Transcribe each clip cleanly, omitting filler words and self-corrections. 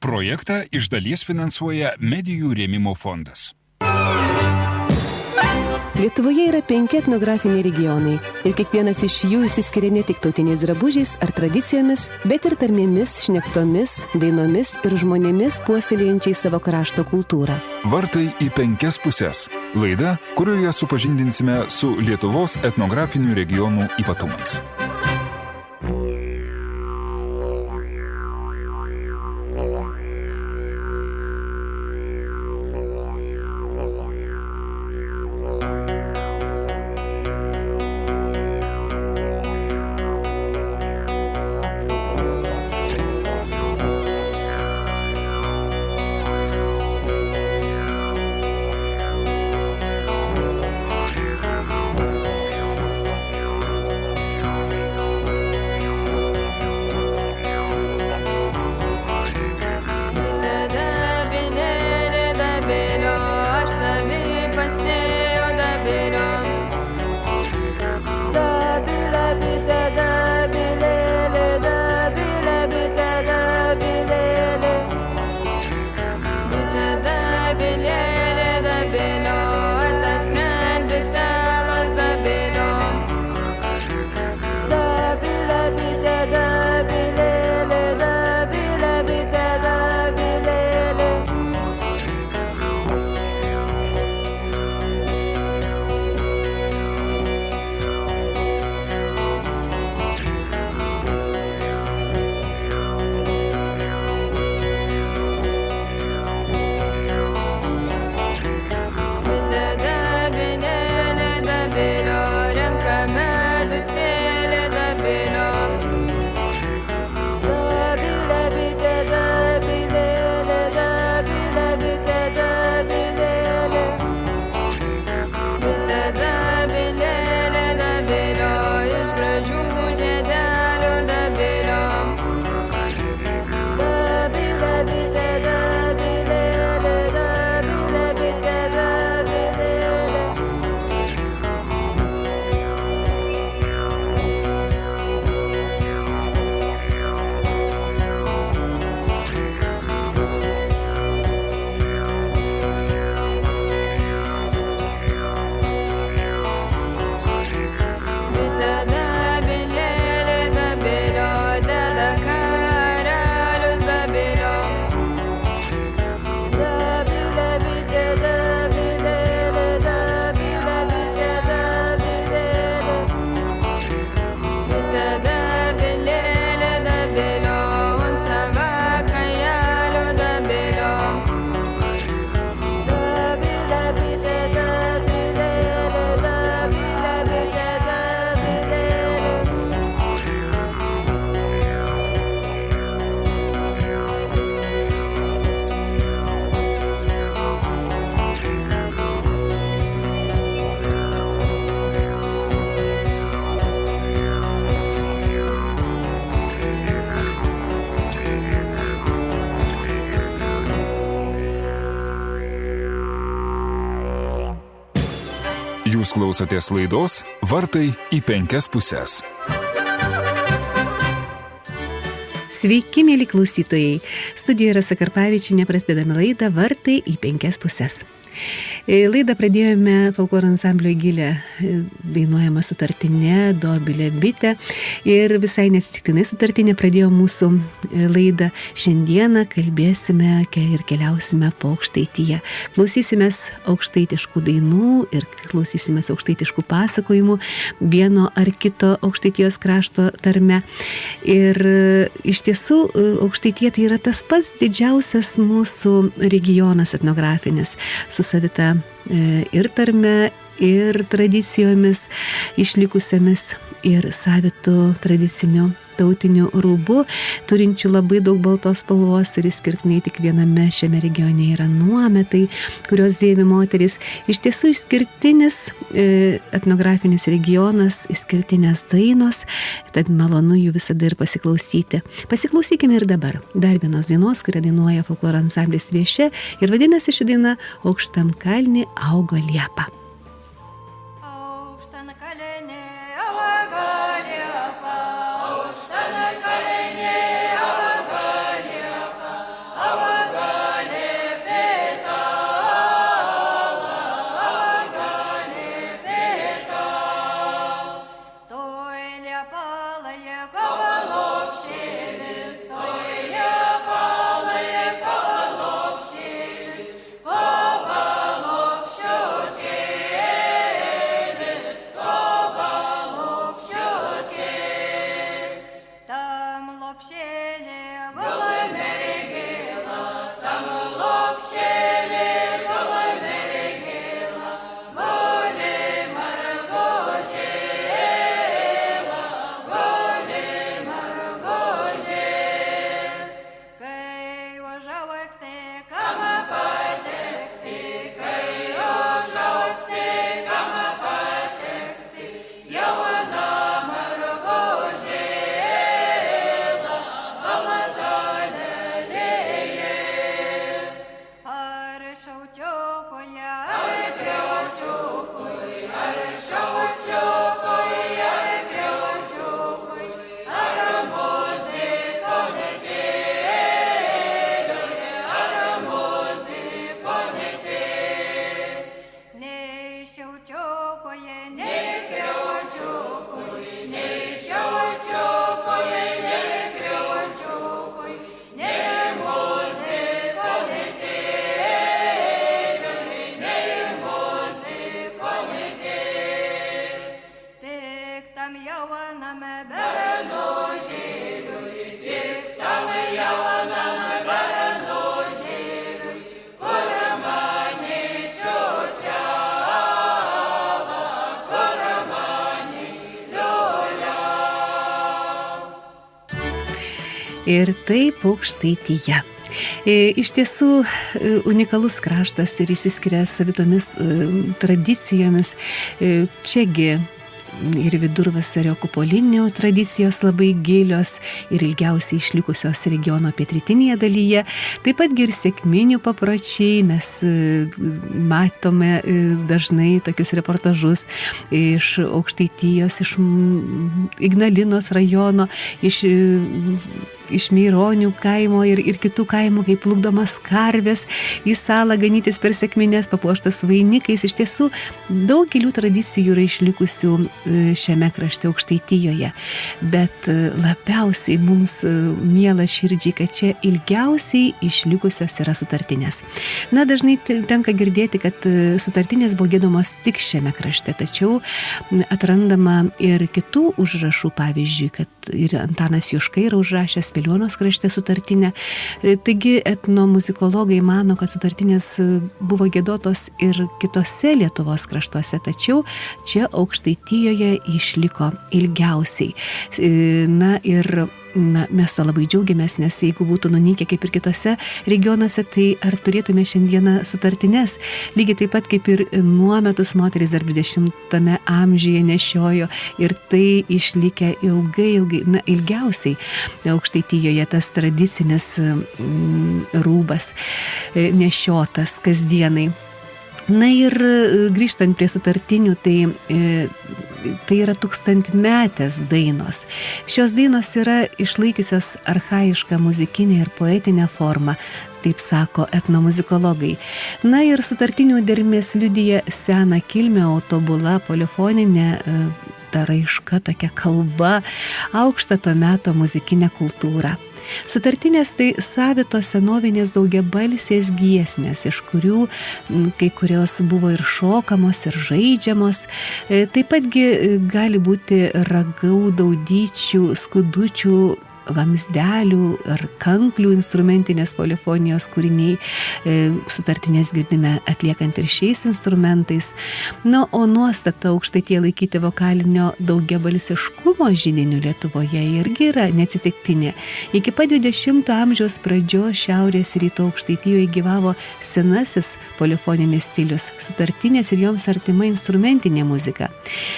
Projektą iš dalies finansuoja Medijų rėmimo fondas. Lietuvoje yra 5 etnografiniai regionai ir kiekvienas iš jų išsiskiria ne tik tautiniais drabužiais ar tradicijomis, bet ir tarmėmis, šnektomis, dainomis ir žmonėmis puoselėjančiais savo krašto kultūrą. Vartai į 5 puses. Laida, kurioje supažindinsime su Lietuvos etnografinių regionų ypatumais. Jūs klausotės laidos Vartai į 5 puses. Sveiki, mėly klausytojai. Studijoje Rasa Karpavičienė, prasidedame laidą Vartai į 5 puses. Laidą pradėjome folkloro ansamblio Gilė dainuojama sutartinė Dobilė bitė ir visai neatsitiktinai sutartinė pradėjo mūsų laidą. Šiandieną kalbėsime ir keliausime po Aukštaitiją. Klausysimės aukštaitiškų dainų ir klausysimės aukštaitiškų pasakojimų vieno ar kito Aukštaitijos krašto tarme. Ir iš tiesų Aukštaitija tai yra tas pats didžiausias mūsų regionas etnografinis su savita ir tarme, ir tradicijomis išlikusiamis, ir savitų tradicinių tautinių rūbų, turinčių labai daug baltos spalvos ir išskirtinai tik viename šiame regione yra nuometai, kurios dėvi moterys. Iš tiesų išskirtinis etnografinis regionas, išskirtinės dainos, tad malonu jų visada ir pasiklausyti. Pasiklausykime ir dabar. Dar vienos dainos, kurią dainuoja folkloro ansamblis Viešė ir vadinasi ši daina Aukštam kalny augo liepa. Oh ir taip Aukštaitija. Iš tiesų unikalus kraštas ir išsiskiria savitomis tradicijomis. Čiagi ir vidurvasario kupolinių tradicijos labai gilios ir ilgiausiai išlikusios regiono pietrytinėje dalyje. Taip pat ir sekminių papročiai, mes matome dažnai tokius reportažus iš Aukštaitijos, iš Ignalinos rajono, iš Meironių kaimo ir kitų kaimų, kaip plukdomas karvės į salą ganytis per sekmines, papuoštas vainikais. Iš tiesų, daug gilių tradicijų yra išlikusių šiame krašte Aukštaitijoje, bet labiausiai mums miela širdžiai, kad čia ilgiausiai išlikusios yra sutartinės. Na, dažnai tenka girdėti, kad sutartinės buvo giedamos tik šiame krašte, tačiau atrandama ir kitų užrašų, pavyzdžiui, kad ir Antanas Juška yra užrašęs Veliuonos krašte sutartinę. Taigi etnomuzikologai mano, kad sutartinės buvo giedotos ir kitose Lietuvos kraštuose, tačiau čia Aukštaitijoje išliko ilgiausiai. Mes to labai džiaugiamės, nes jeigu būtų nunykę kaip ir kitose regionuose, tai ar turėtume šiandieną sutartines? Lygiai taip pat kaip ir nuometus moteris dar 20 amžiuje nešiojo ir tai išlikę ilgiausiai Aukštaitijoje tas tradicinis rūbas nešiotas kasdienai. Na ir grįžtant prie sutartinių, tai yra tūkstantmetės dainos. Šios dainos yra išlaikiusios archaišką muzikinę ir poetinę formą, taip sako etnomuzikologai. Na ir sutartinių dermės liudija seną kilmę, o tobula polifoninė ta raiška, tokia kalba, aukštą to meto muzikinę kultūrą. Sutartinės tai savitos senovinės daugiabalsės giesmės, iš kurių kai kurios buvo ir šokamos, ir žaidžiamos. Taip patgi gali būti ragų, daudyčių, skudučių, lamsdelių ar kanklių instrumentinės polifonijos kūriniai. Sutartinės girdime atliekant ir šiais instrumentais. Na, o nuostata Aukštaitija laikyti vokalinio daugiabalsiškumo židiniu Lietuvoje irgi yra neatsitiktinė. Iki pat 20 amžiaus pradžios šiaurės rytų Aukštaitijoje gyvavo senasis polifoninis stilius, sutartinės ir joms artima instrumentinė muzika.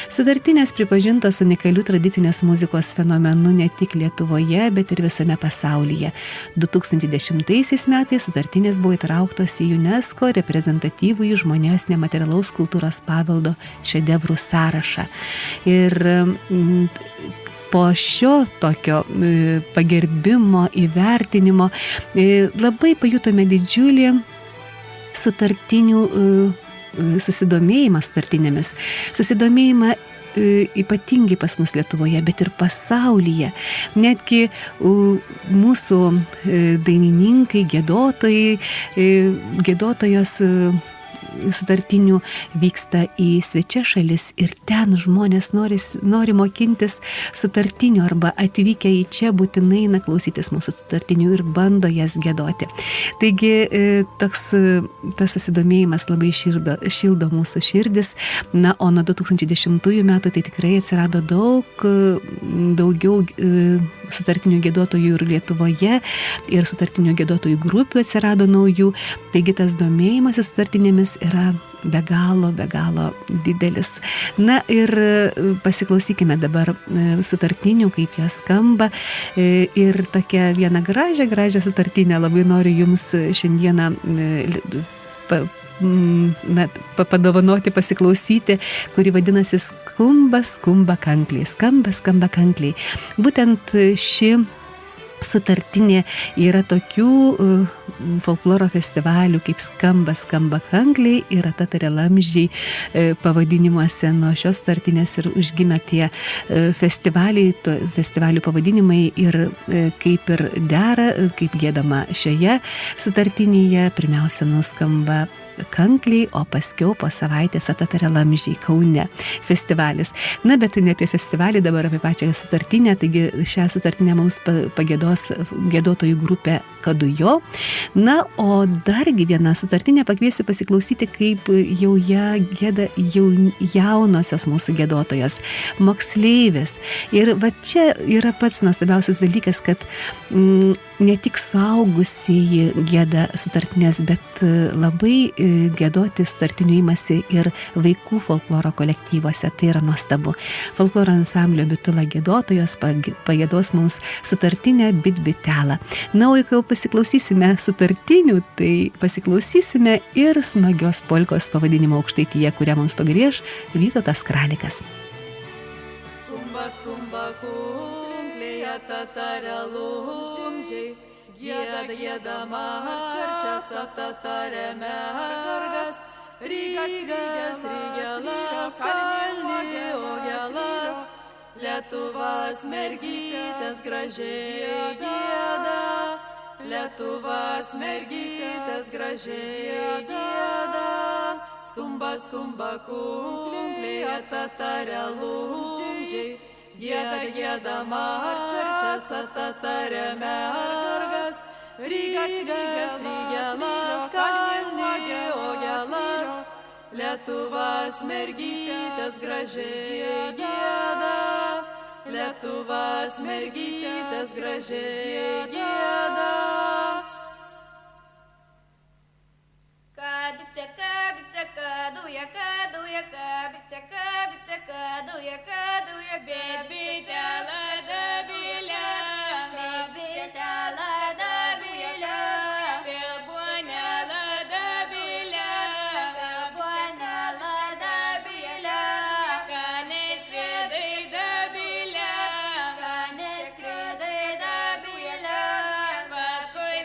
Sutartinės pripažintas unikalių tradicinės muzikos fenomenu ne tik Lietuvoje, bet ir visame pasaulyje. 2010 metais sutartinės buvo įtrauktos į UNESCO reprezentatyvųjį žmonijos nematerialaus kultūros paveldo šedevrų sąrašą. Ir po šio tokio pagerbimo, įvertinimo labai pajutome didžiulį sutartinių susidomėjimą sutartinėmis. Susidomėjimą ypatingai pas mus Lietuvoje, bet ir pasaulyje. Netgi mūsų dainininkai, giedotojos sutartinių vyksta į svečias šalis ir ten žmonės nori mokintis sutartinių arba atvykę į čia būtinai klausytis mūsų sutartinių ir bando jas giedoti. Taigi tas susidomėjimas labai šildo mūsų širdis. Na, o nuo 2010 metų tai tikrai atsirado daugiau sutartinių giedotojų ir Lietuvoje, ir sutartinių giedotojų grupių atsirado naujų. Taigi tas domėjimas sutartinėmis yra be galo didelis. Na ir pasiklausykime dabar sutartinių, kaip jos skamba. Ir tokia viena gražią sutartinę labai noriu jums šiandieną padovanoti, pasiklausyti, kuri vadinasi Skamba kankliai. Skamba kankliai. Būtent ši sutartinė yra tokių folkloro festivalių kaip Skamba kankliai ir Atatarelamžiai pavadinimuose. Nuo šios sutartinės ir užgimė tie festivalių pavadinimai ir kaip ir dera, kaip giedama šioje sutartinėje. Pirmiausia nuskamba Kankliai, o paskiau po savaitės Atatarė Lamžiai Kaune festivalis. Na, bet ne apie festivalį, dabar apie pačią sutartinę, taigi šią sutartinę mums pagiedos giedotojų grupė Kadujo. Na, o dargi viena sutartinė pakviesiu pasiklausyti, kaip jau ją gieda jaunosios mūsų giedotojos, moksleivės. Ir va čia yra pats nuostabiausias dalykas, kad ne tik suaugusieji gieda sutartinės, bet labai giedoti sutartinių imasi ir vaikų folkloro kolektyvuose. Tai yra nuostabu. Folkloro ansamblio Bitula giedotojos pagiedos mums sutartinę Bit-bitelą. Na, o kai jau pasiklausysime sutartinių, tai pasiklausysime ir smagios polkos pavadinimo Aukštaitija, kurią mums pagriež Vytautas Kralikas. Skumba, skumba, kungliai, Atatarė Lumžiai, giedama, čerčias Atatarė mergas, Rygas, Rygelas, Kalnį, Ogelas, Lietuvos mergytės gražiai gieda, Lietuvos mergytės gražiai gieda. Skumba, skumba, kungliai, Atatarė Lumžiai, giedama, čerčias Atatarė mergas, Rygas, Rygelas, Kalnį, Ogelas, Lietuvos mergytės gražiai gieda, Lietuvos mergytės gražiai gieda. Kabice, kabice, kaduja, kaduja, kabice, kabice, kaduja, kaduja, bit-bitelą dabilę, bit-bitelą dabilę, bilbuonelą dabilę, bilbuonelą dabilę, kanai skridai dabilę, kanai skridai dabilę, paskui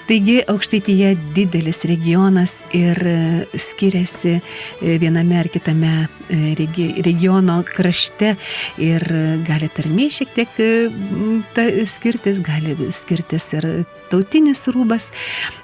Taigi Aukštaitija didelis regionas ir skiriasi viename ar kitame regiono krašte ir gali tarmė šiek tiek skirtis, gali skirtis ir tautinis rūbas.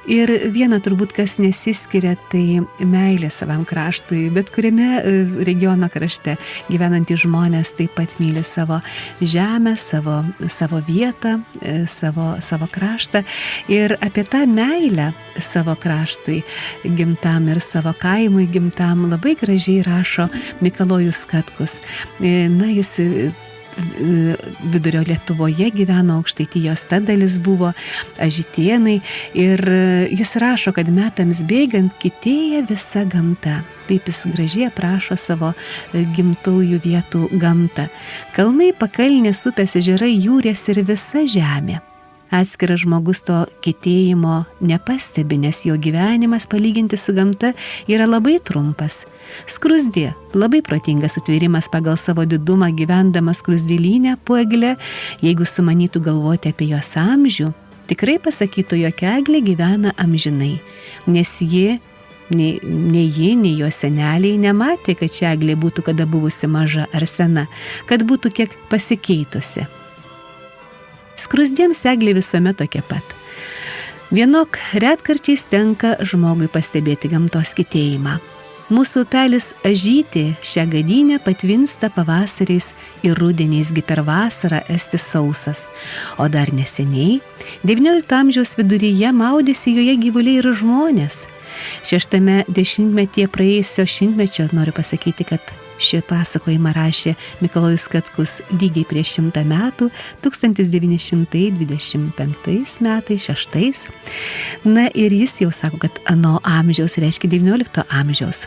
Ir viena turbūt, kas nesiskiria, tai meilė savam kraštui. Bet kuriame regiono krašte gyvenantys žmonės taip pat myli savo žemę, savo vietą, savo kraštą. Ir apie tą meilę savo kraštui gimtam ir savo kaimui gimtam labai gražiai rašo Mikalojus Katkus. Na, jis Vidurio Lietuvoje gyveno, Aukštaitijos ta dalis buvo Ažitėnai ir jis rašo, kad metams bėgant kitėja visa gamta. Taip jis gražiai aprašo savo gimtųjų vietų gamtą. Kalnai, pakalnės, upės, ežerai, jūrės ir visa žemė. Atskiras žmogus to kitėjimo nepastebi, nes jo gyvenimas palyginti su gamta yra labai trumpas. Skruzdė, labai protingas sutvėrimas pagal savo didumą gyvendamas skruzdėlyne po egle, jeigu sumanytų galvoti apie jos amžių, tikrai pasakytų, jog eglė gyvena amžinai, nes nei ji, nei jos seneliai nematė, kad ši eglė būtų kada buvusi maža ar sena, kad būtų kiek pasikeitusi. Skruzdėms eglė visuomet tokia pat. Vienok retkarčiais tenka žmogui pastebėti gamtos kitėjimą. Mūsų upelis Ažytė šią gadynę patvinsta pavasariais ir rudeniais per vasarą esti sausas. O dar neseniai, XIX amžiaus viduryje maudėsi joje gyvuliai ir žmonės. 6 dešimtmetyje praėjusio šimtmečio noriu pasakyti, kad šį pasakojimą rašė Mikalojus Katkus lygiai prieš 100 metų, 1925 metais, 6. Na ir jis jau sako, kad ano amžiaus, reiškia XIX amžiaus.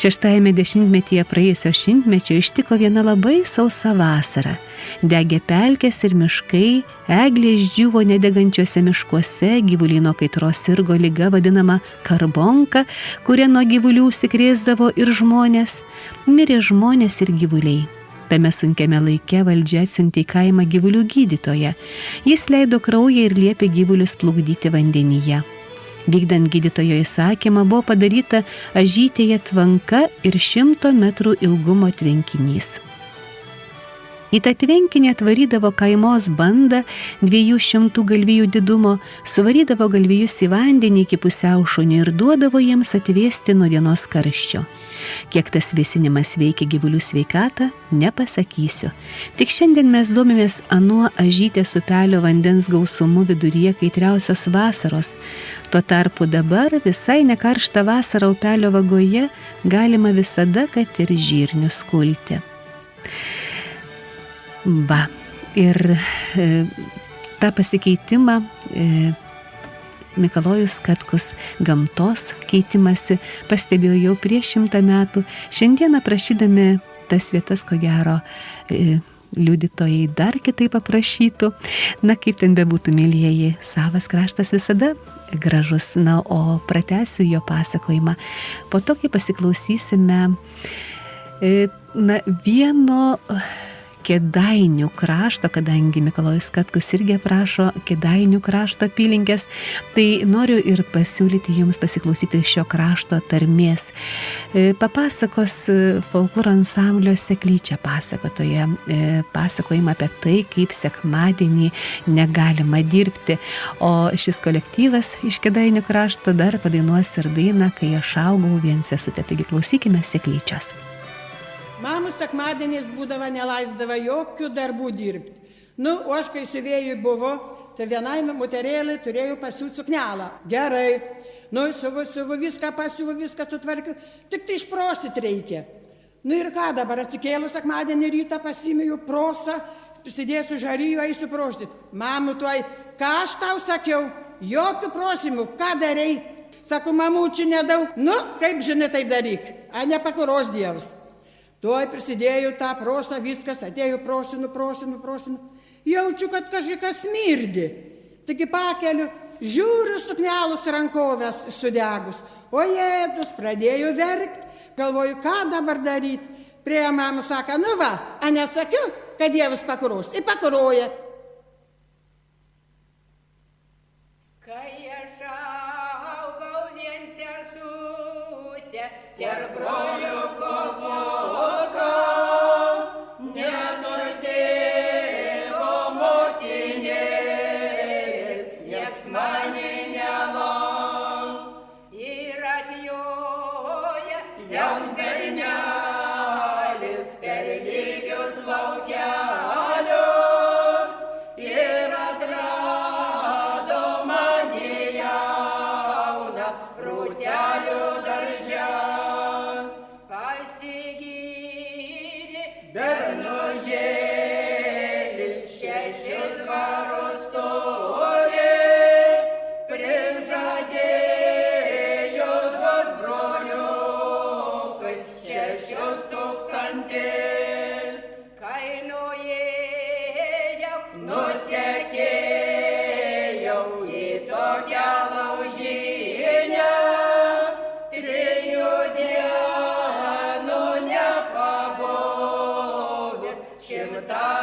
6 dešimtmetyje praėjusio šimtmečio ištiko viena labai sausa vasara. Degė pelkės ir miškai, eglės džiūvo nedegančiuose miškuose, gyvulyno kaitros sirgo liga vadinama karbonka, kuria nuo gyvulių užsikrėsdavo ir žmonės. Mirė žmonės ir gyvuliai. Tame sunkiame laike valdžia atsiuntė į kaimą gyvulių gydytoją. Jis leido kraują ir liepė gyvulius plukdyti vandenyje. Vykdant gydytojo įsakymą buvo padaryta Ažytėje tvanka ir 100 metrų ilgumo tvenkinys. Į tą tvenkinį atvarydavo kaimos bandą 200 galvijų didumo, suvarydavo galvijus į vandenį iki pusiaušonio ir duodavo jiems atvėsti nuo dienos karščio. Kiek tas vėsinimas veikia gyvulių sveikatą, nepasakysiu. Tik šiandien mes domimės anuo Ažytės upelio vandens gausumu viduryje kaitriausios vasaros. Tuo tarpu dabar visai nekarštą vasarą upelio vagoje galima visada, kad ir žirnius kulti. Va, ir tą pasikeitimą Mikalojus Katkus gamtos keitimasi pastebėjo jau prieš 100 metų. Šiandien aprašydami tas vietas, ko gero, liudytojai dar kitaip aprašytų. Na, kaip ten bebūtų, mielieji, savas kraštas visada gražus. Na, o pratęsiu jo pasakojimą. Po to, kai pasiklausysime vieno Kėdainių krašto, kadangi Mikalojus Katkus irgi aprašo Kėdainių krašto apylinkės, tai noriu ir pasiūlyti jums pasiklausyti šio krašto tarmės. Papasakos folkloro ansamblio Seklyčia pasakotoja pasakojimą apie tai, kaip sekmadienį negalima dirbti. O šis kolektyvas iš Kėdainių krašto dar padainuos ir dainą Kai aš augau vien sesutė. Taigi klausykime Seklyčios. Mamų sekmadieniais būdavo neleisdavo jokių darbų dirbti. O aš kai siuvėjui buvo, tai vienai moterėlai turėjau pasiūti suknelą. Gerai. Siuvu, viską pasiuvu, viską sutvarkiu, tik tai išprosit reikia. Ir ką dabar, atsikėlus sekmadienį rytą pasimėjau prosą, prisidėsiu žaryju, eisiu prosit. Mamų tuoj, ką aš tau sakiau, jokių prosimų, ką darei? Sakau, mamučių nedaug, kaip žinai, taip daryk, nepakuros Dievas. Tuoj prisidėjau tą prosą, viskas, atėjau prosinu. Jaučiu, kad kažkas smirdi. Taigi pakeliu, žiūriu suknelus rankovės sudegus. O jėdus, pradėjau verkti, galvoju, ką dabar daryti. Prie mamų sako, nesakiau, kad Dievas pakuros. Ir pakuroja. Kai aš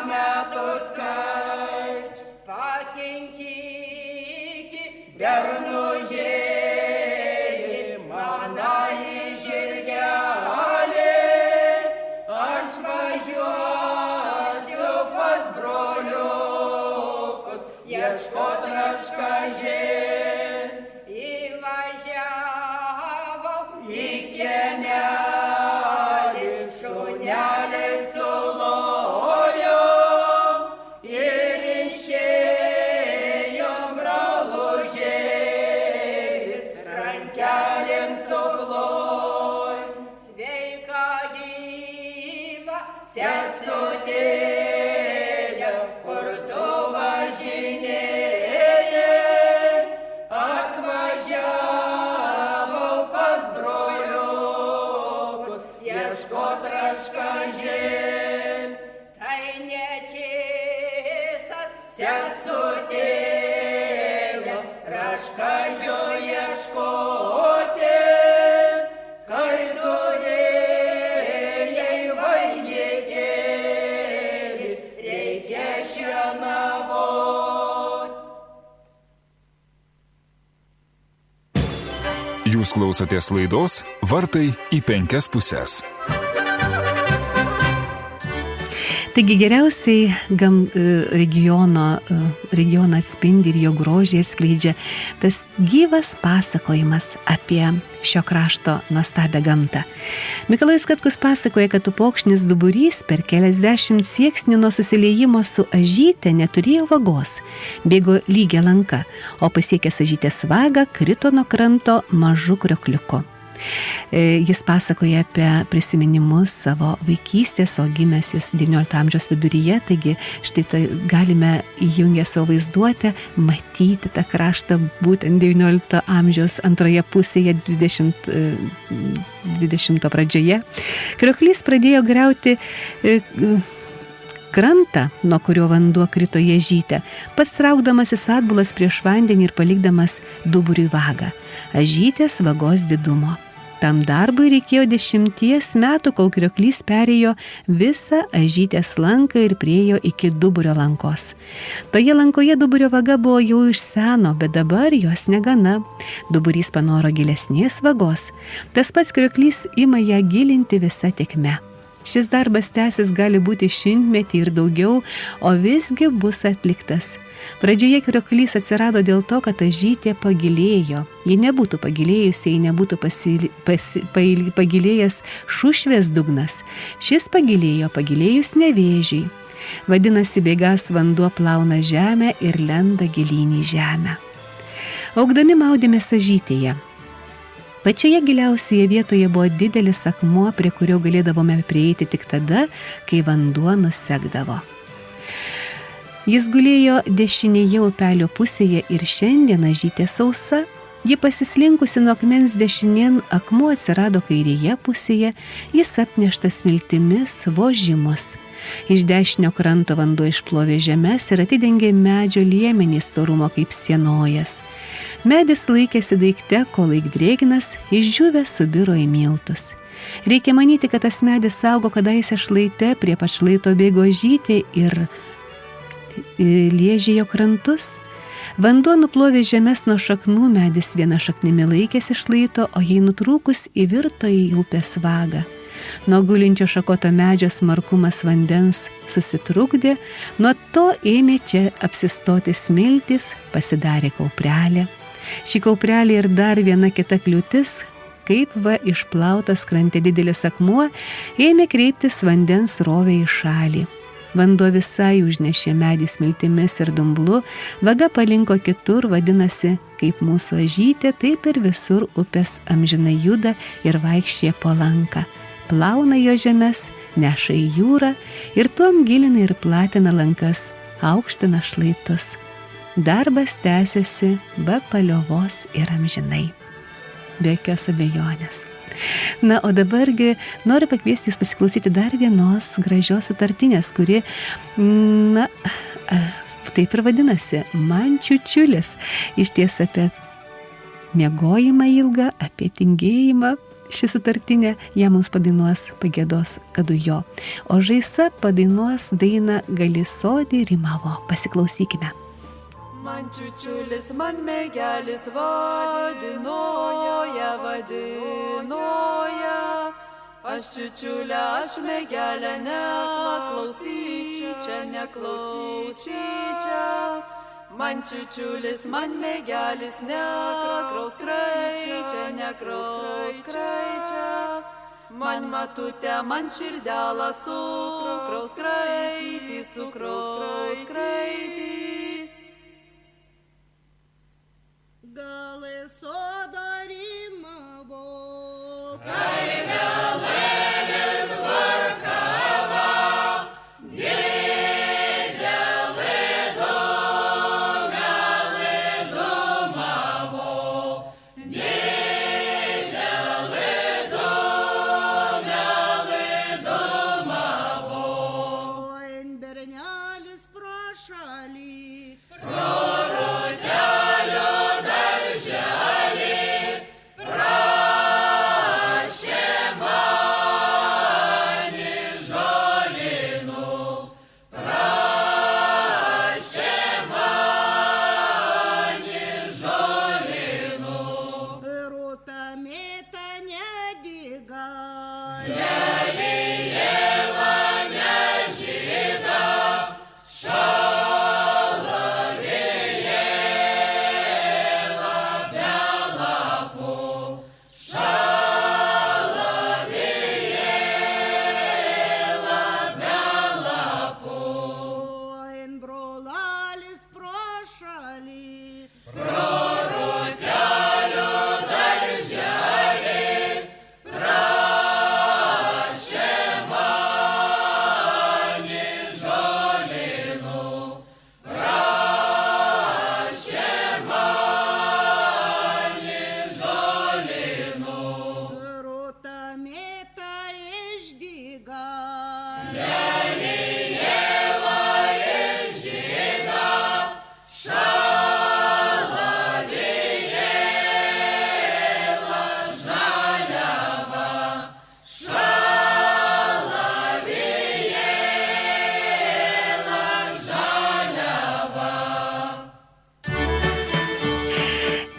metus skaič, pakinkyti bernužėlį, manąjį žirgelį, aš važiuosiu pas broliukus, ieškot raškažin. Įvažiavau į kiemelį, šunelį sulojo ir išėjo brolužėlis, rankelėm suploj. Sveika gyva sesutėlė, kur tu važinėjai, atvažiavau pas broliukus, ieškot raškažin. Tai netiesas sesutėlė, raškažio ieškoti, kai turėjai vainikėlį, reikia šienavot. Jūs klausotės laidos Vartai į 5 puses. Taigi geriausiai regioną atspindi ir jo grožį skleidžia tas gyvas pasakojimas apie šio krašto nuostabią gamtą. Mikalojus Katkus pasakoja, kad upokšnis duburys per keliasdešimt sieksnių nuo susiliejimo su ažyte neturėjo vagos, bėgo lygia lanka, o pasiekęs ažytės vagą krito nuo kranto mažu kriokliuku. Jis pasakoja apie prisiminimus savo vaikystės, o gimęs jis XIX amžiaus viduryje, taigi štai to galime įjungę savo vaizduotę matyti tą kraštą būtent XIX amžiaus antroje pusėje, 20 pradžioje. Krioklys pradėjo griauti krantą, nuo kurio vanduo krito į ažytę, pats traukdamasis atbulas prieš vandenį ir palikdamas duburiui vagą, ažytės vagos didumo. Tam darbui reikėjo 10 metų, kol krioklys perėjo visą ažytės lanką ir priėjo iki duburio lankos. Toje lankoje duburio vaga buvo jau iš seno, bet dabar jos negana. Duburys panoro gilesnės vagos. Tas pats krioklys ima ją gilinti visą tėkme. Šis darbas tęsis gali būti 100 metį ir daugiau, o visgi bus atliktas. Pradžioje krioklys atsirado dėl to, kad ažytė pagilėjo. Ji nebūtų pagilėjusi, jei nebūtų pagilėjęs šušvės dugnas. Šis pagilėjus nevėžiai. Vadinasi, bėgas vanduo plauna žemę ir lenda gilyn į žemę. Augdami maudėmės ažytėje. Pačioje giliausioje vietoje buvo didelis akmuo, prie kurio galėdavome prieiti tik tada, kai vanduo nusekdavo. Jis gulėjo dešinėje upelio pusėje ir šiandien ažytė sausa. Ji pasislinkusi nuo akmens dešinėn, akmuo atsirado kairėje pusėje, jis apneštas smiltimis, vožimus. Iš dešinio kranto vanduo išplovė žemes ir atidengė medžio liemenį storumo kaip sienojas. Medis laikėsi daikte, kol laik drėgnas, išdžiūvęs subiro į miltus. Reikia manyti, kad tas medis augo kadaise šlaite, prie pat šlaito bėgo ažytė ir liežėjo krantus. Vanduo nuplovė žemes nuo šaknų, medis viena šaknimi laikėsi šlaito, o jei nutrūkus įvirto į upės vagą. Nuo gulinčio šakoto medžio smarkumas vandens susitrukdė, nuo to ėmė čia apsistoti smiltis, pasidarė kauprelė. Ši kauprelė ir dar viena kita kliūtis, kaip išplautas krante didelis akmuo, ėmė kreiptis vandens rovė į šalį. Vanduo visai užnešė medį smiltimis ir dumblu, vaga palinko kitur, vadinasi, kaip mūsų ažytė, taip ir visur upės amžinai juda ir vaikščia po lanką. Plauna jo žemes, neša į jūrą ir tuom gilina ir platina lankas, aukština šlaitus. Darbas tęsiasi be paliovos ir amžinai. Be jokios abejonės. Na, o dabargi noriu pakviesti jūs pasiklausyti dar vienos gražios sutartinės, kuri, taip ir vadinasi, man čiučiulis. Iš ties apie miegojimą ilgą, apie tingėjimą ši sutartinė, ją mums padainuos, pagiedos Kadujo. O Žaisa padainuos dainą Gali sodį rimavo. Pasiklausykime. Man čiučiulis, man megelis vadinoja, vadinoja. Aš čiučiulę, aš megelę, neklausyčia, neklausyčia. Man čiučiulis, man megelis, nekraus kraičia, nekraus kraičia. Man matutė, man širdelą sukraus kraityti, sukraus kraityti. Gali sodo rimavo, Karvelėlis varkavo, didelį dumavo, didelį dumavo. Oin bernelis pro šalį,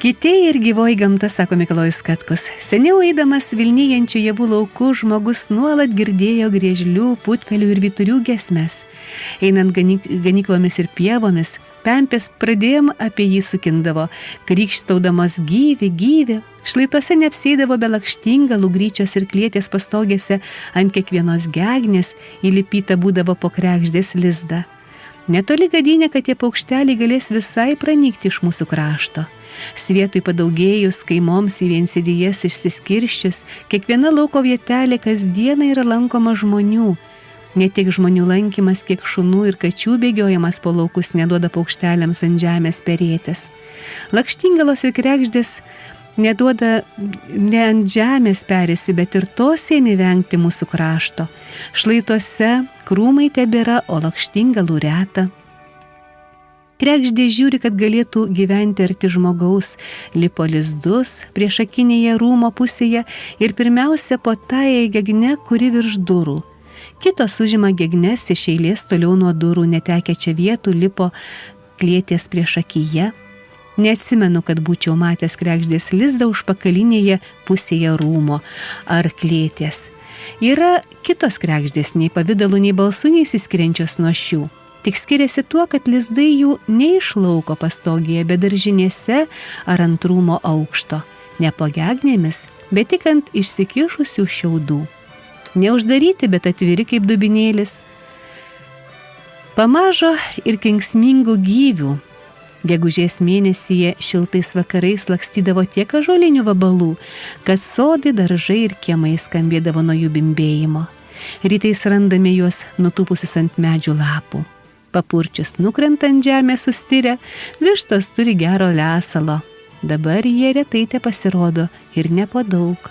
Kitieji ir gyvoji gamta, sako Mikalojus Katkus. Seniau eidamas Vilnijančių javų laukų žmogus nuolat girdėjo griežlių, putpelių ir vyturių giesmes. Einant ganyklomis ir pievomis, pempės pradėjom apie jį sukindavo, krykštaudamos gyvi, gyvi. Šlaituose neapsėdavo be lakštingalų, gryčios ir klietės pastogėse, ant kiekvienos gegnės įlipyta būdavo po kregždės lizdą. Netoli gadynė, kad tie paukšteliai galės visai pranykti iš mūsų krašto. Svietui padaugėjus, kaimoms į viensėdijas išsiskirsčius, kiekviena lauko vietelė kasdieną yra lankoma žmonių. Ne tik žmonių lankymas, kiek šunų ir kačių bėgiojimas po laukus neduoda paukšteliams ant žemės perėtis. Lakštingalos ir kregždės neduoda ne ant žemės perėsi, bet ir tos ėmė vengti mūsų krašto. Šlaituose krūmai tebėra, o lakštingalų reta. Kregždė žiūri, kad galėtų gyventi arti žmogaus, lipo lizdus priešakinėje rūmo pusėje ir pirmiausia po tąją gegnę, kuri virš durų. Kitos užima gegnes iš eilės toliau nuo durų, netekę čia vietų, lipo klietės priešakyje. Neatsimenu, kad būčiau matęs kregždės lizdą užpakalinėje pusėje rūmo ar klietės. Yra kitos kregždės, nei pavidalu, nei balsu neįsiskiriančios nuo šių. Tik skiriasi tuo, kad lizdai jų ne iš lauko pastogėje, bet daržinėse ar ant rūmo aukšto. Ne po gegnėmis, bet tik ant išsikišusių šiaudų. Neuždaryti, bet atviri kaip dubinėlis. Pamažo ir kenksmingų gyvių. Gegužės mėnesyje šiltais vakarais lakstydavo tiek ąžuolinių vabalų, kad sodai, daržai ir kiemai skambėdavo nuo jų bimbėjimo. Rytais randame juos nutūpusius ant medžių lapų. Papurčius nukrenta ant žemės sustirę, vištos turi gero lesalo. Dabar jie retai te pasirodo ir ne po daug.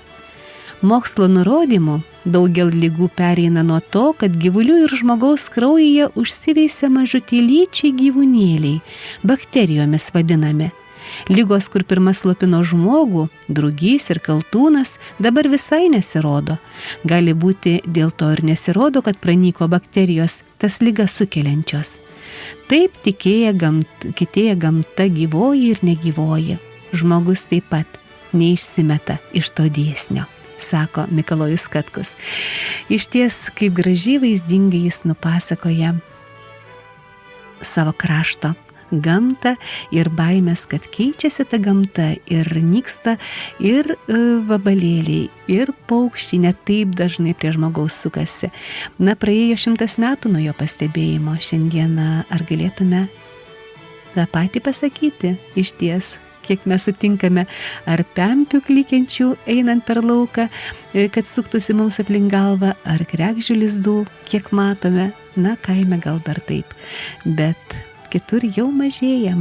Mokslo nurodymų daugel ligų pereina nuo to, kad gyvulių ir žmogaus kraujyje užsiveisia mažutėlyčiai gyvūnėliai, bakterijomis vadinami. Lygos, kur pirma slopino žmogų, drugys ir kaltūnas, dabar visai nesirodo. Gali būti dėl to ir nesirodo, kad pranyko bakterijos, tas ligas sukeliančios. Taip kitėja gamta gyvoji ir negyvoji. Žmogus taip pat neišsimeta iš to dėsnio, sako Mikalojus Katkus. Išties, kaip gražiai vaizdingai jis nupasakoja savo krašto gamtą ir baimės, kad keičiasi ta gamta ir nyksta ir vabalėliai, ir paukščiai net taip dažnai prie žmogaus sukasi. Na, praėjo 100 metų nuo jo pastebėjimo. Šiandieną ar galėtume tą patį pasakyti? Išties, kiek mes sutinkame ar pempių klykiančių einant per lauką, kad suktųsi mums aplink galvą, ar kregždžių lizdų, kiek matome. Na, kaime gal dar taip, bet kitur jau mažėja.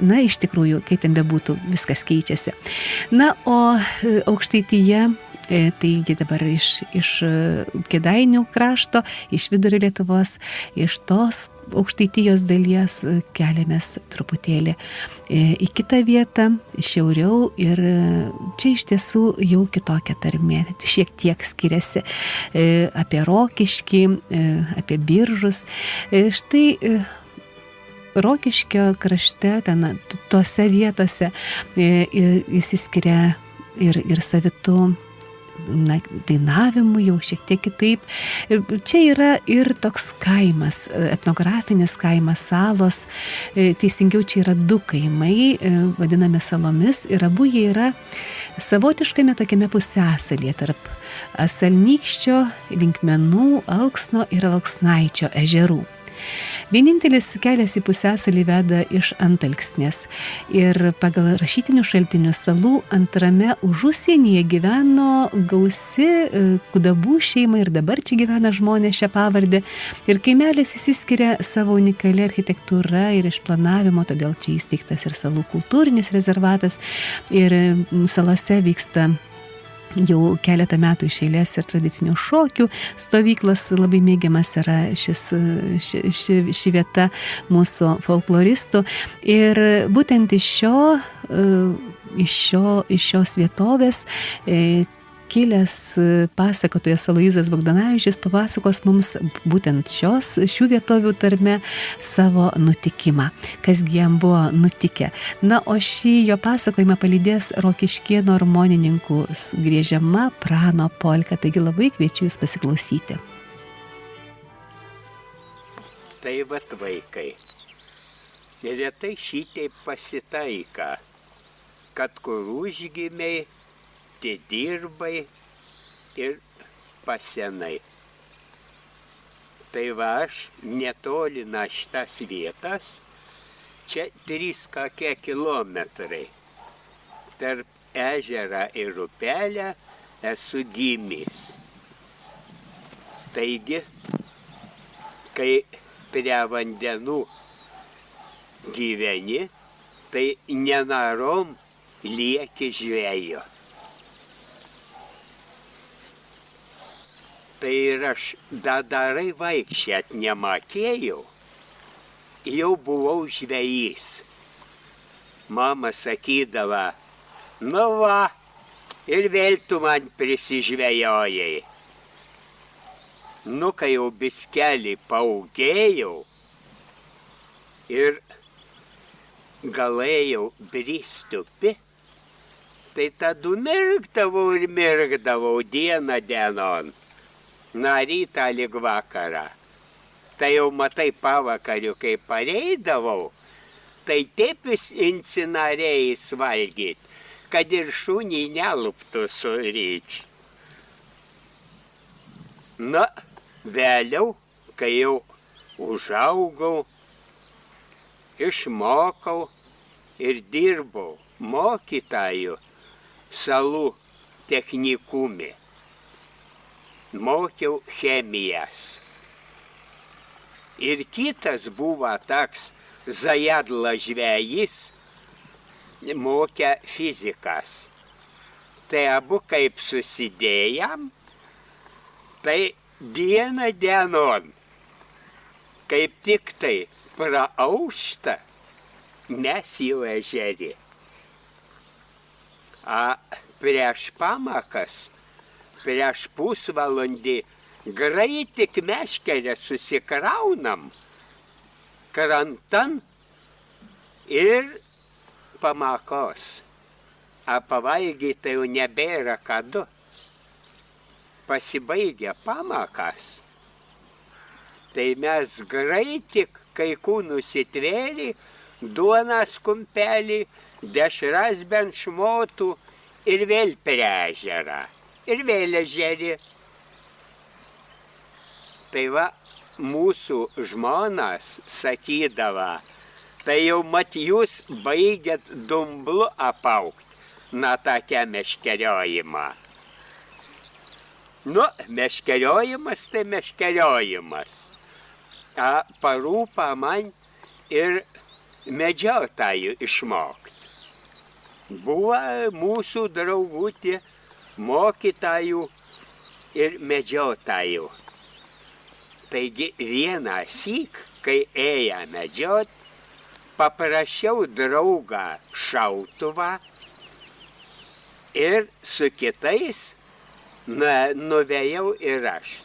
Na, iš tikrųjų, kaip ten bebūtų, viskas keičiasi. Na, o Aukštaitija, taigi dabar iš Kėdainių krašto, iš Vidurio Lietuvos, iš tos Aukštaitijos dalies keliamės truputėlį į kitą vietą, šiauriau, ir čia iš tiesų jau kitokia tarmė, šiek tiek skiriasi apie Rokiškį, apie Biržus. Štai Rokiškio krašte, ten tose vietose įsiskiria ir savitų dainavimu, jau šiek tiek kitaip. Čia yra ir toks kaimas, etnografinis kaimas, salos, teisingiau čia yra 2 kaimai, vadinami salomis, ir abu jie yra savotiškame tokiame pusiasalyje tarp Asalnykščio, Linkmenų, Alksno ir Alksnaičio ežerų. Vienintelis kelias į pusiasalį veda iš Antalksnės ir pagal rašytinius šaltinius salų antrame užusienyje gyveno gausi Kudabų šeima ir dabar čia gyvena žmonės šią pavardę. Ir kaimelis įsiskiria savo unikalia architektūra ir išplanavimo, todėl čia įsteigtas ir salų kultūrinis rezervatas ir salose vyksta jau keletą metų iš eilės ir tradicinių šokių stovyklos. Labai mėgiamas yra ši vieta mūsų folkloristų. Ir būtent iš šios vietovės kilęs pasakotojas Aloyzas Bogdanavičius papasakos mums būtent šių vietovių tarme savo nutikimą, kasgi jam buvo nutikę. Na, o šį jo pasakojimą palydės Rokiškėnų armonininkų griežiama Prano polka, taigi labai kviečiu jūs pasiklausyti. Tai vat vaikai, retai šitaip pasitaika, kad kur užgimiai, tai dirbai ir pasenai. Tai va, aš netoli nuo šitas vietas, čia 3 kilometrai tarp ežerą ir upelę esu gimęs. Taigi, kai prie vandenų gyveni, tai nenarom lieki žvejo. Tai ir aš darai vaikščiat nemokėjau, jau buvau žvejys. Mama sakydava, nu va, ir vėl tu man prisižvejojai. Nu, kai jau biskelį paaugėjau ir galėjau bristupi, tai tada mirgdavau dieną dienon. Na, rytą lig vakarą. Tai jau matai pavakariu, kai pareidavau, tai taip incinarėjais valgyt, kad ir šunį neluptų suryč. Na, vėliau, kai jau užaugau, išmokau ir dirbau mokytojų salų technikume. Mokiau chemijas. Ir kitas buvo toks Zajadla žvejys, mokė fizikas. Tai abu kaip susidėjom, tai dieną dienon, kaip tik tai praaušta, mes jau ežerį. prieš pamakas, prieš pusvalandį, greit tik meškerę susikraunam krantan ir pamakos. Pavalgyti tai jau nebėra kadu. Pasibaigia pamakas. Tai mes greit tik, kai kūnus įtvėrė, duonas kumpelį, dešras bent šmotų ir vėl prie ežerą. Ir vėl ežerį. Tai va, mūsų žmonas sakydavo, tai jau mat jūs baigėt dumblu apaugti, na tokia meškeriojimą. Nu, meškeriojimas tai meškeriojimas. Parūpa man ir medžiotojų išmokti. Buvo mūsų draugutė mokytojų ir medžiotojų. Taigi vieną syk, kai ėjo medžiot, paprašiau draugą šautuvą ir su kitais nuvėjau ir aš.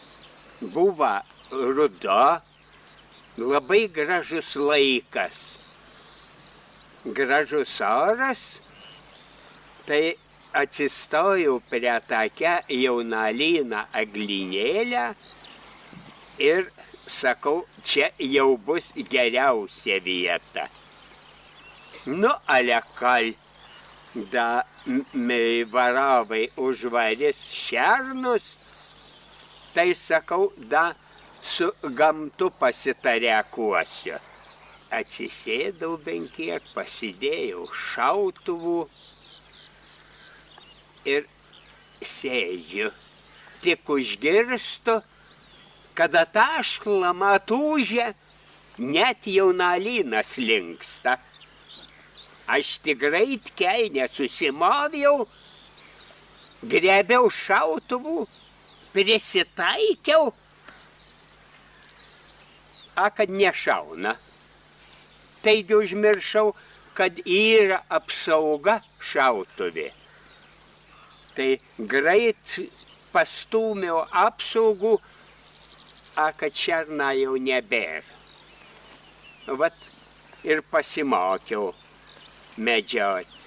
Buvo rudo, labai gražus laikas, gražus oras, tai atsistojau prie tokią jaunalyną eglinėlę ir sakau, čia jau bus geriausia vieta. Nu, alekal, da varavai užvarys šernus, tai sakau, da su gamtu pasitarekuosiu. Atsisėdau bent kiek, pasidėjau šautuvų ir sėdžiu. Tik užgirstu, kada tašklą matūžė, net jaunalynas linksta. Aš tik greit kelnę susimoviau, grėbiau šautuvų, prisitaikiau, kad nešauna. Taigi užmiršau, kad yra apsauga šautuvė. Tai greit pastūmiau apsaugų, kad šerną jau nebėra. Vat ir pasimokiau medžioti.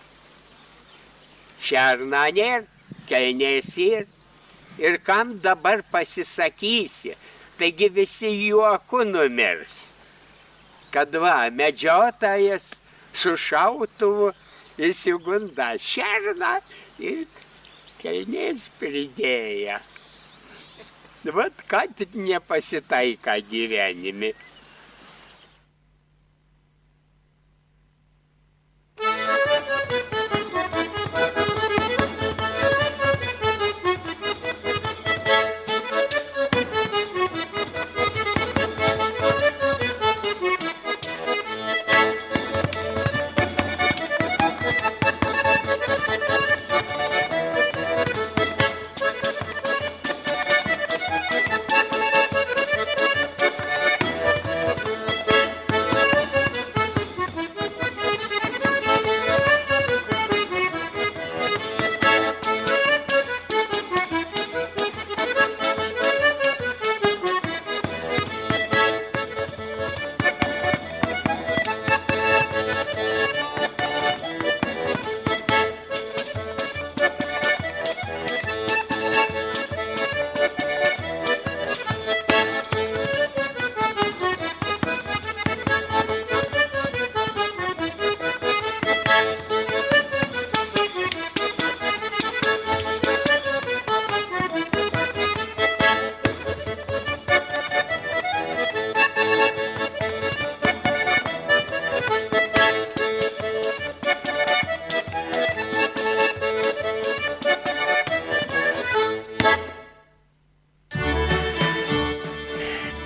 Šerną nėr, kelnės ir kam dabar pasisakysi. Taigi visi juoku numirs. Kad va, medžiotojas su šautuvu įsigunda šerną ir kelnės pridėję. Vat ką tik nepasitaika gyvenime.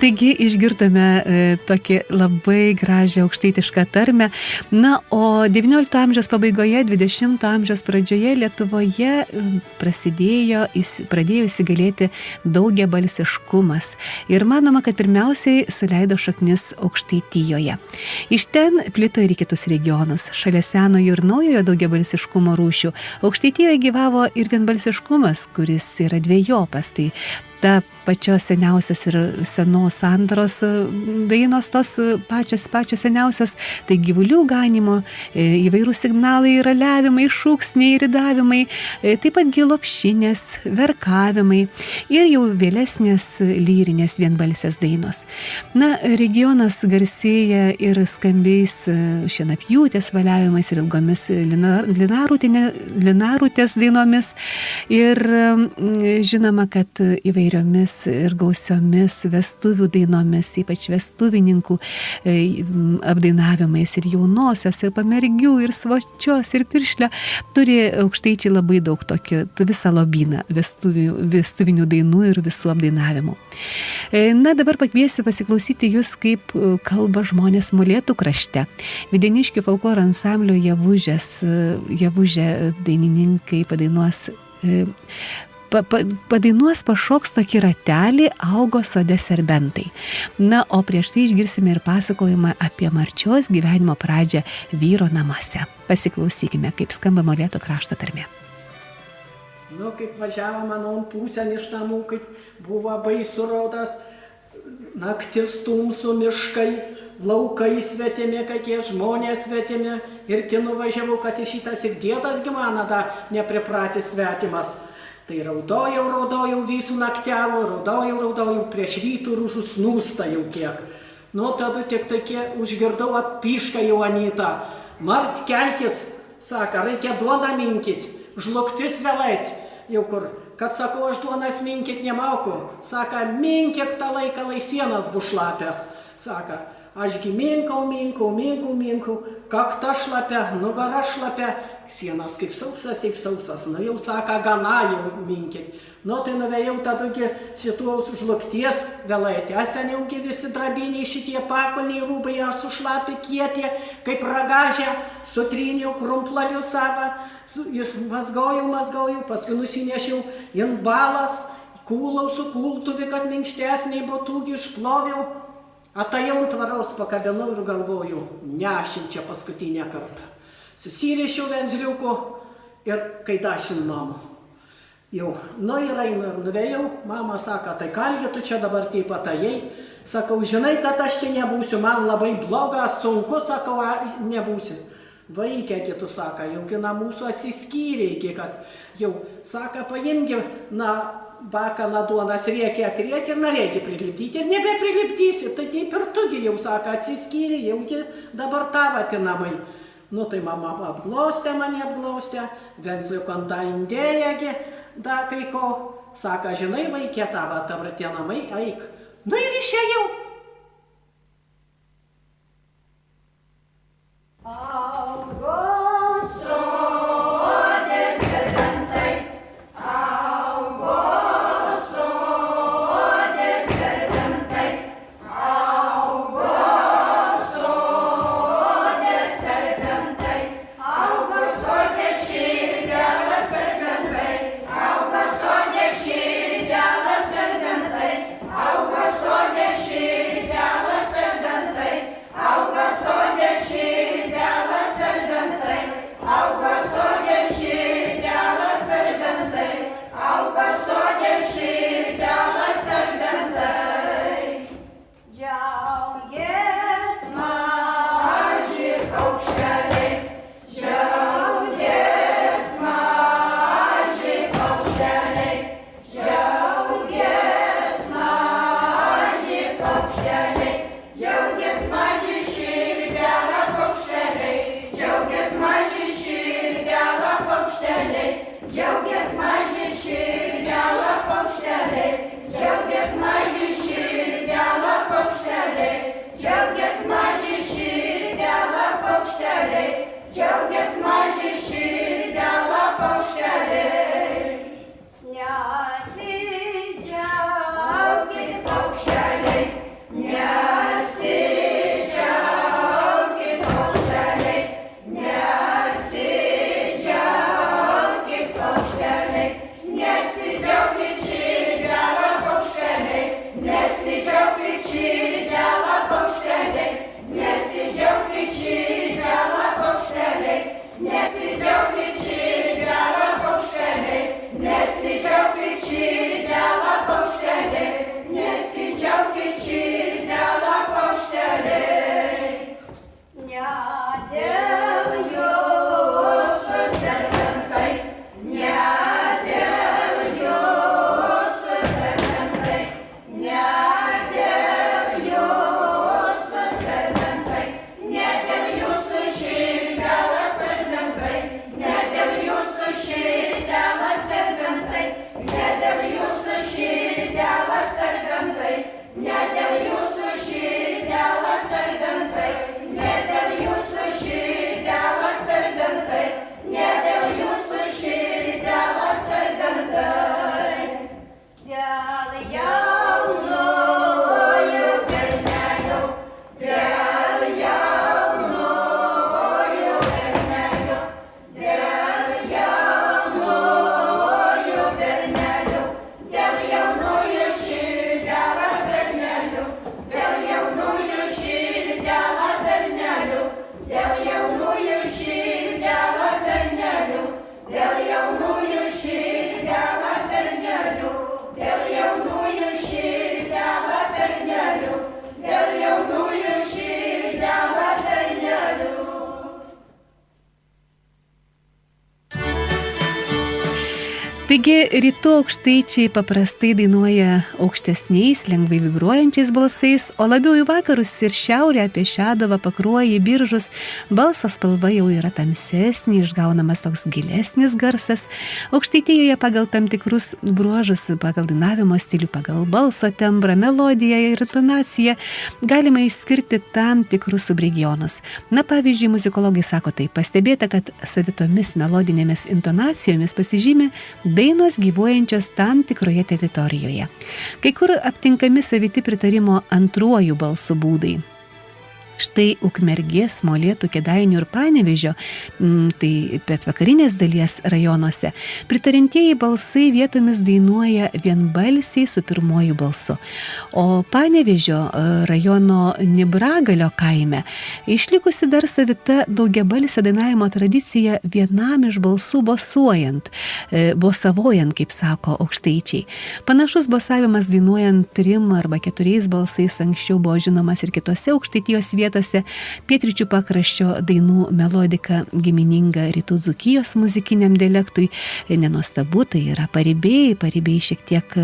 Taigi išgirdome tokį labai gražią aukštaitišką tarmę. Na, o XIX amžiaus pabaigoje, XX amžiaus pradžioje Lietuvoje pradėjo įsigalėti daugiabalsiškumas. Ir manoma, kad pirmiausiai suleido šaknis Aukštaitijoje. Iš ten plito ir į kitus regionus. Šalia senojo ir naujojo daugiabalsiškumo rūšių Aukštaitijoje gyvavo ir vienbalsiškumas, kuris yra dvejopas. Tai ta pačios seniausios ir senos sandaros dainos, tos pačios seniausios, tai gyvulių ganimo, įvairūs signalai, raliavimai, šūksniai, ridavimai, taip pat gilopšinės, verkavimai ir jau vėlesnės lyrinės vienbalsės dainos. Na, regionas garsėja ir skambiais šienapjūtės valiavimais ir ilgomis linarutės dainomis ir žinoma, kad įvairiomis ir gausiomis vestuvių dainomis, ypač vestuvininkų apdainavimais ir jaunosios, ir pamergių, ir svočios, ir piršlio. Turi aukštaičiai labai daug tokio, visą lobyną vestuvinių dainų ir visų apdainavimų. Na, dabar pakviesiu pasiklausyti jūs, kaip kalba žmonės Molėtų krašte. Videniškių folkloro ansamblio Javužė dainininkai padainuos pašoks tokį ratelį Augo sode serbentai. Na, o prieš tai išgirsime ir pasakojimą apie Marčios gyvenimo pradžią vyro namuose. Pasiklausykime, kaip skamba Molėtų krašto tarmė. Nu, kaip važiavo manon pusėn iš namų, kaip buvo baisu rodas, naktis tamsu, miškai, laukai svetimi, kokie žmonės svetimi, ir ten nuvažiavau, kad šitas ir dėdas gyvena, da nepripratęs svetimas. Tai raudojau visų naktelų, raudojau, prieš rytų ir užusnūsta jau kiek. Nu, tada tik tokie užgirdau atpišką jau Anytą. Mart kelkis, sako, reikia duoną minkit, žlugtis vėlait. Jau kur, kad sakau, aš duonas minkit nemauku. Sako, minkit tą laiką, lai sienas bus šlapės. Sako, ašgi minkau, kakta šlapia, nugara šlapia, sienas kaip sausas, nu jau sako, gana jau minkit. Nu tai nuvėjau tadagi šitos žlugties vėlaitį, seniaugi visi drabiniai šitie pakulniai rūbai, sušlapi kietie, kaip ragažė, sutryniau krumplaliu savo, mazgojau, paskui nusinešiau in balas, kūlau su kultuvi, kad minkštesniai botūgi išploviau. Atėjau ant tvaraus, pakabinau ir galvoju, nešim čia paskutinę kartą. Susirišiau venzliuku ir kai dašin mamų. Jau, nu ir einu ir nuvėjau, mama sako, tai kalgi tu čia dabar taip atėjai. Sakau, žinai, kad aš čia nebūsiu, man labai bloga, sunku, sakau, nebūsiu. Vaikė, kitų sako, jau kina mūsų atsiskyrė, kad jau, sako, paimgi, baką duonas reikia atrėti ir nereikia prilipdyti ir nebeprilipdysi, tai taip ir tugi jau, sako, atsiskyrė, jaugi dabar tavati namai. Nu tai mama mane apglaustė, venzliuko ant indėjagi, da kai ko, sako, žinai, vaikė tavo tie namai, eik. Nu ir išėjau. Auga sode širgelas serbentai, auga sode širgelas. Taigi, rytų aukštaičiai paprastai dainuoja aukštesniais, lengvai vibruojančiais balsais, o labiau į vakarus ir šiaurę apie Šeduvą, Pakruojį, Biržus balso spalva jau yra tamsesnė, išgaunamas toks gilesnis garsas. Aukštaitijoje pagal tam tikrus bruožus, pagal dainavimo stilių, pagal balso tembrą, melodiją ir intonaciją galima išskirti tam tikrus subregionus. Na, pavyzdžiui, muzikologai sako taip, pastebėta, kad savitomis melodinėmis intonacijomis pasižymi dainos gyvuojančios tam tikroje teritorijoje. Kai kur aptinkami saviti pritarimo antruoju balsu būdai. Štai Ukmergės, Molėtų, Kėdainių ir Panevėžio, tai pietvakarinės dalies rajonuose, pritarintieji balsai vietomis dainuoja vienbalsiai su pirmuoju balsu. O Panevėžio rajono Nibragalio kaime išlikusi dar savita daugiabalsio dainavimo tradicija vienam iš balsų bosavojant, kaip sako aukštaičiai. Panašus bosavimas dainuojant 3 arba 4 balsais anksčiau buvo žinomas ir kitose Aukštaitijos vietose. Pietryčių pakraščio dainų melodika gimininga rytų Dzūkijos muzikiniam dialektui. Nenuostabu, tai yra paribiai šiek tiek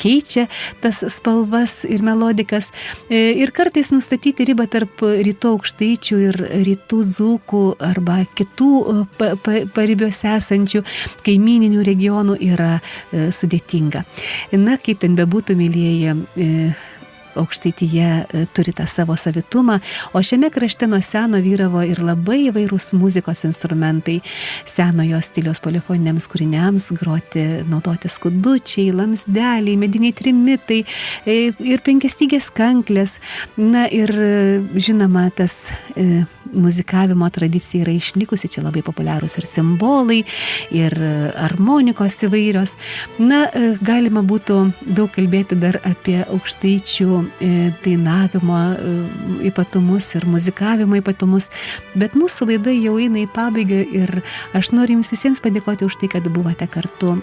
keičia tas spalvas ir melodikas. Ir kartais nustatyti ribą tarp rytų aukštaičių ir rytų dzūkų arba kitų paribiuose esančių kaimyninių regionų yra sudėtinga. Na, kaip ten bebūtų, mielieji, Aukštaitija turi tą savo savitumą, o šiame krašte nuo seno vyravo ir labai įvairūs muzikos instrumentai. Senojo stiliaus polifoniniams kūriniams groti naudoti skudučiai, lamsdeliai, mediniai trimitai ir penkiastygės kanklės. Na ir žinoma, tas muzikavimo tradicija yra išlikusi, čia labai populiarūs ir simbolai, ir harmonikos įvairios. Na, galima būtų daug kalbėti dar apie aukštaičių dainavimo ypatumus ir muzikavimo ypatumus, bet mūsų laida jau eina į pabaigą ir aš noriu jums visiems padėkoti už tai, kad buvote kartu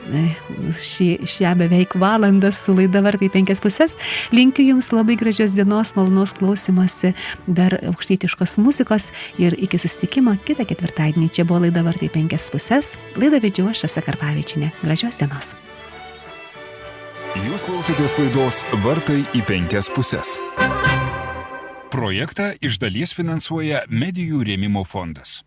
šią beveik valandą su laida Vartai 5 pusės. Linkiu jums labai gražios dienos, malonaus klausymosi dar aukštaitiškos muzikos ir iki susitikimo kitą ketvirtadienį. Čia buvo laida Vartai 5 pusės. Laidą vedžiau aš, Rasa Karpavičienė. Gražios dienos. Jūs klausėtės laidos Vartai į 5 pusės. Projektą iš dalies finansuoja Medijų rėmimo fondas.